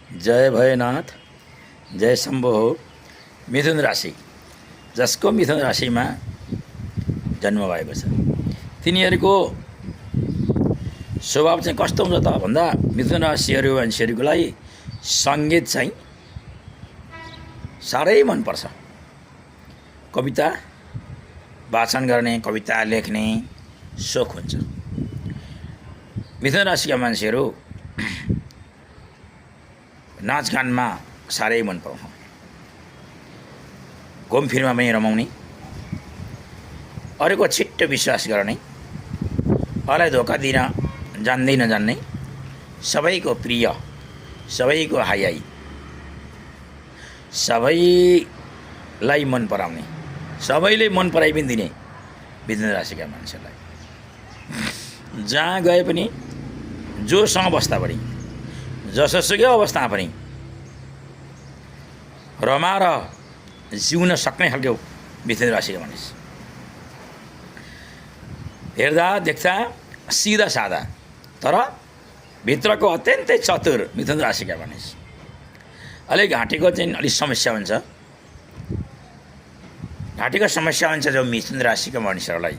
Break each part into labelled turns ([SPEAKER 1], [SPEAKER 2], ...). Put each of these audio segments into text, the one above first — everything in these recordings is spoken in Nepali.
[SPEAKER 1] जय भयनाथ, जय शम्भो हो। मिथुन राशि, जसको मिथुन राशिमा जन्म भएको छ तिनीहरूको स्वभाव चाहिँ कस्तो हुन्छ त भन्दा मिथुन राशिहरू मान्छेहरूको लागि सङ्गीत चाहिँ साह्रै मनपर्छ। कविता वाचन गर्ने, कविता लेख्ने सोख हुन्छ। मिथुन राशिका मान्छेहरू नाचगानमा साह्रै मन पराउँछ। घुमफिरमा पनि रमाउने, अरूको छिट्टो विश्वास गर्ने, अरूलाई धोका दिन जान्दै नजान्ने, सबैको प्रिय, सबैको हाई, सबैलाई मन पराउने, सबैले मन पराइ पनि दिने मिथुन राशिका मान्छेलाई जहाँ गए पनि, जोसँग बस्दा पनि, जसोसुकै अवस्थामा पनि रमाएर जिउन सक्ने खालको मिथुन राशिका मानिस। हेर्दा देख्दा सिधा सादा तर भित्रको अत्यन्तै चतुर मिथुन राशिका मानिस। अलिक घाँटीको चाहिँ अलिक समस्या हुन्छ। घाँटीको समस्या हुन्छ जो मिथुन राशिका मानिसहरूलाई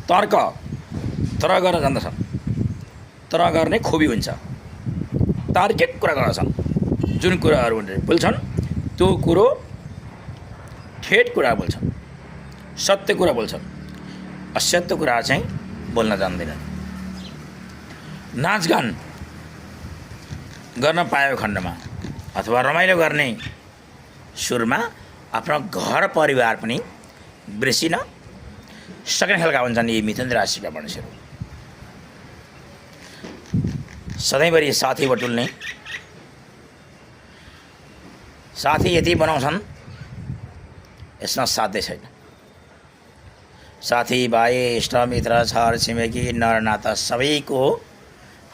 [SPEAKER 1] तर्क तर गरेर जान्दछन्, तर गर्ने खुबी हुन्छ। तार्किक कुरा गर्छन्, जुन कुराहरू बोल्छन् त्यो कुरो ठेट कुरा बोल्छन्, सत्य कुरा बोल्छन्, असत्य कुरा चाहिँ बोल्न जान्दैनन्। नाचगान गर्न पाएको खण्डमा अथवा रमाइलो गर्ने सुरमा आफ्नो घर परिवार पनि बिर्सिन सक्ने खालका हुन्छन् यी मिथुन राशिका मानिसहरू। सधैँभरि साथी बटुल्ने, साथी यति बनाउँछन् यसमा साध्य छैन। साथीभाइ, इष्टमित्र, छर छिमेकी, नरनाता सबैको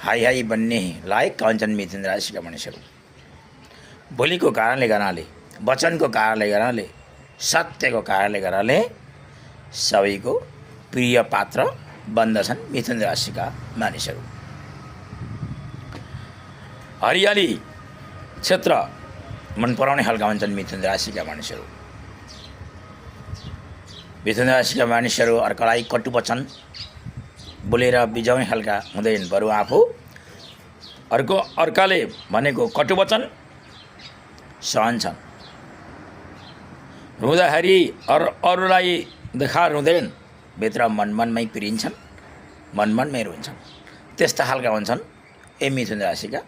[SPEAKER 1] हाई बन्ने लायक हुन्छन् मिथुन राशिका मानिसहरू। बोलीको कारणले गर्नाले, वचनको कारणले गर्नाले, सत्यको कारणले गर्नाले सबैको प्रिय पात्र बन्दछन् मिथुन राशिका मानिसहरू। हरियाली क्षेत्र मन पराउने खालका हुन्छन् मिथुन राशिका मानिसहरू। मिथुन राशिका मानिसहरू अर्कालाई कटु वचन बोलेर बिजाउने खालका हुँदैन, बरु आफू अर्काले भनेको कटु वचन सहन्छन्। रुँदाखेरि अरूलाई देखाएर रुँदैन, भित्र मनमनमै पिरिन्छन्, मनमनमै रुन्छन्। त्यस्ता खालका हुन्छन् ए मिथुन राशिका